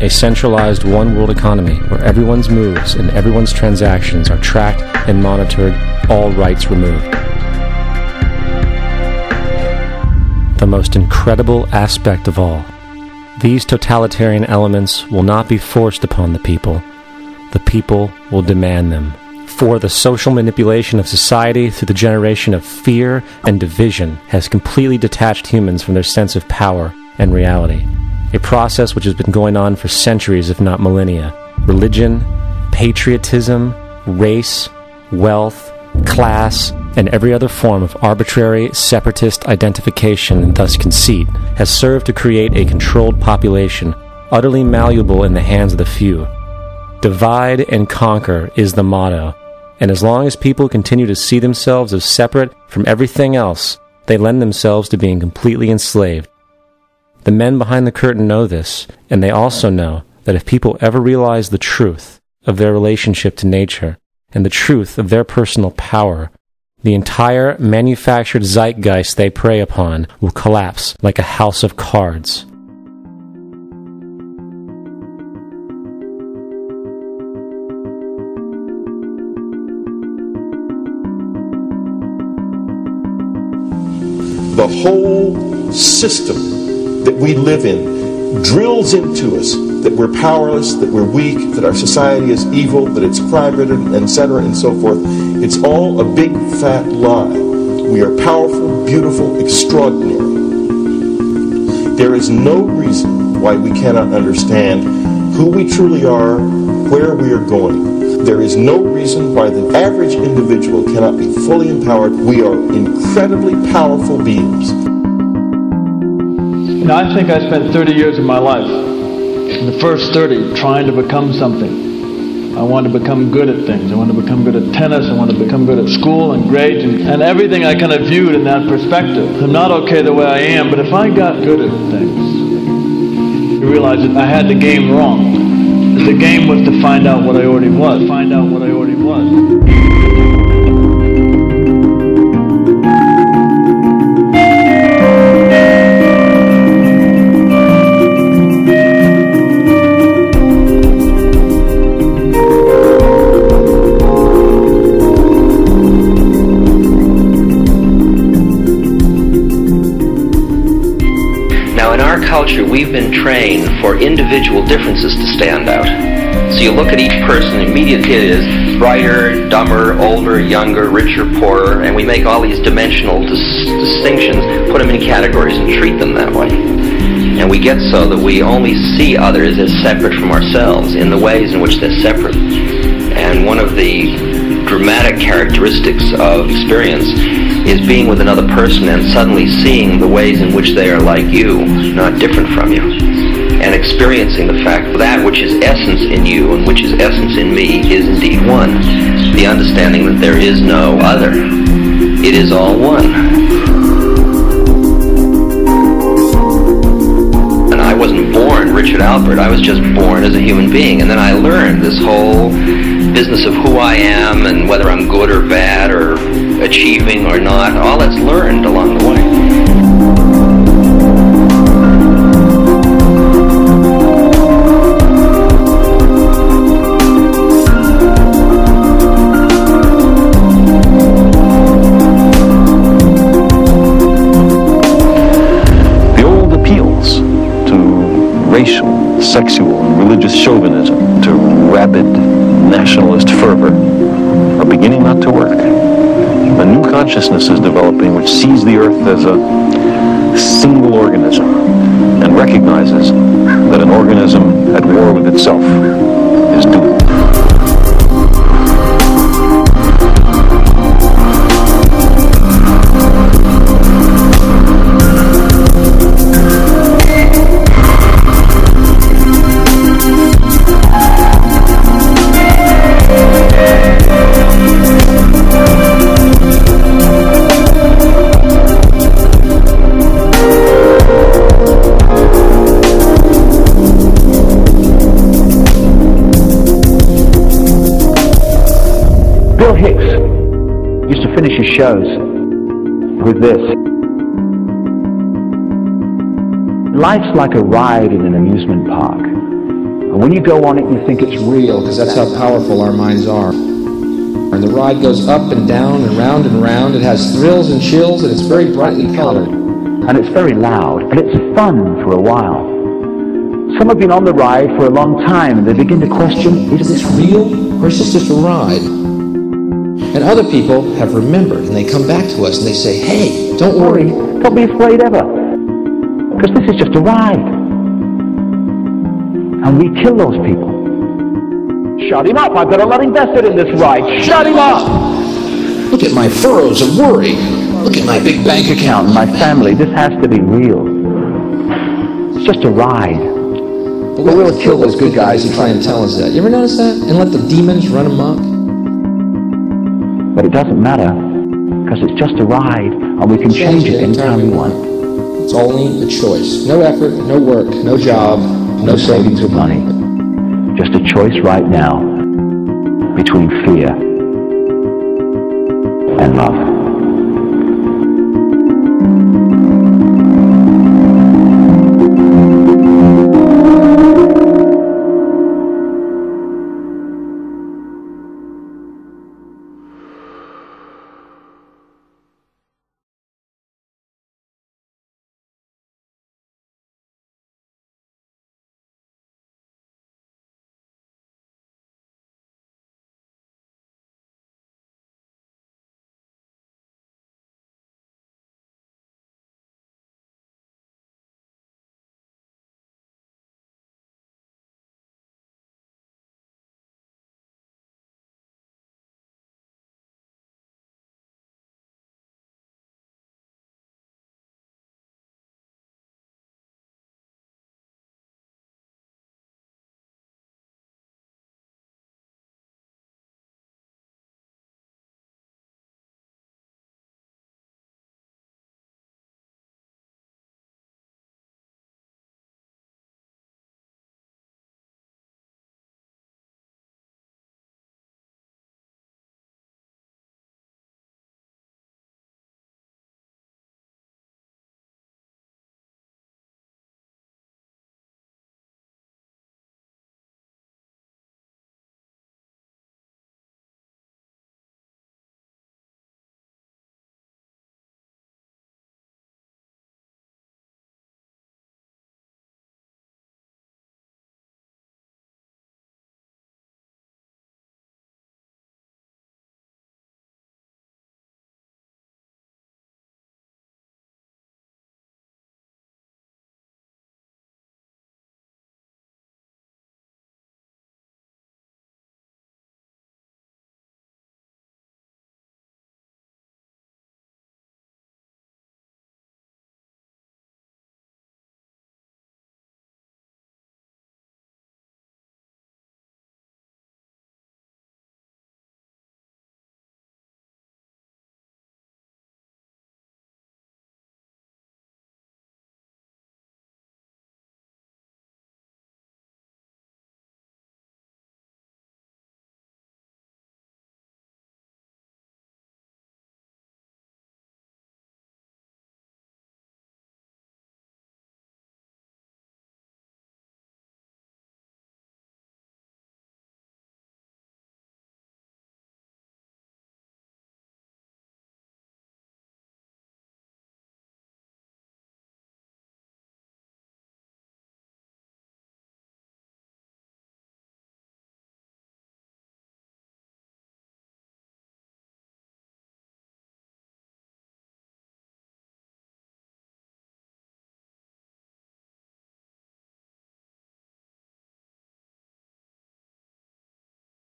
a centralized one-world economy where everyone's moves and everyone's transactions are tracked and monitored, all rights removed. The most incredible aspect of all, these totalitarian elements will not be forced upon the people. The people will demand them. For the social manipulation of society through the generation of fear and division has completely detached humans from their sense of power and reality. A process which has been going on for centuries, if not millennia. Religion, patriotism, race, wealth, class, and every other form of arbitrary, separatist identification and thus conceit has served to create a controlled population, utterly malleable in the hands of the few. Divide and conquer is the motto, and as long as people continue to see themselves as separate from everything else, they lend themselves to being completely enslaved. The men behind the curtain know this, and they also know that if people ever realize the truth of their relationship to nature and the truth of their personal power, the entire manufactured zeitgeist they prey upon will collapse like a house of cards. The whole system that we live in drills into us that we're powerless, that we're weak, that our society is evil, that it's crime-ridden, etc., and so forth. It's all a big fat lie. We are powerful, beautiful, extraordinary. There is no reason why we cannot understand who we truly are, where we are going. There is no reason why the average individual cannot be fully empowered. We are incredibly powerful beings. You know, I think I spent 30 years of my life, in the first 30, trying to become something. I wanted to become good at things. I wanted to become good at tennis. I wanted to become good at school and grades and everything I kind of viewed in that perspective. I'm not okay the way I am, but if I got good at things, you realize that I had the game wrong. The game was to find out what I already was. Find out what I already was. Culture, we've been trained for individual differences to stand out. So you look at each person, immediately it is brighter, dumber, older, younger, richer, poorer, and we make all these dimensional distinctions, put them in categories and treat them that way. And we get so that we only see others as separate from ourselves in the ways in which they're separate. And one of the dramatic characteristics of experience is being with another person and suddenly seeing the ways in which they are like you, not different from you, and experiencing the fact that that which is essence in you and which is essence in me is indeed one. The understanding that there is no other. It is all one. And I wasn't born Richard Albert, I was just born as a human being, and then I learned this whole business of who I am and whether I'm good or bad or achieving or not. All that's learned along the way. The old appeals to racial, sexual, and religious chauvinism, to rabid nationalist fervor, are beginning not to work. A new consciousness is developing which sees the earth as a single organism and recognizes that an organism at war with itself is doomed. Finish his shows with this. Life's like a ride in an amusement park. And when you go on it, you think it's real, because that's how powerful our minds are. And the ride goes up and down and round and round. It has thrills and chills, and it's very brightly colored. And it's very loud, and it's fun for a while. Some have been on the ride for a long time, and they begin to question, is this real, or is this just a ride? And other people have remembered, and they come back to us and they say, hey, don't worry. Don't be afraid ever, because this is just a ride. And we kill those people. Shut him up, I've got a lot invested in this ride. Shut him up! Look at my furrows of worry. Look at my big bank account. My family, this has to be real. It's just a ride. But we'll kill those good guys who try and tell us that. You ever notice that? And let the demons run amok? But it doesn't matter, because it's just a ride, and we can change it anytime we want. It's only a choice. No effort, no work, no job, no savings of money. Just a choice right now between fear and love.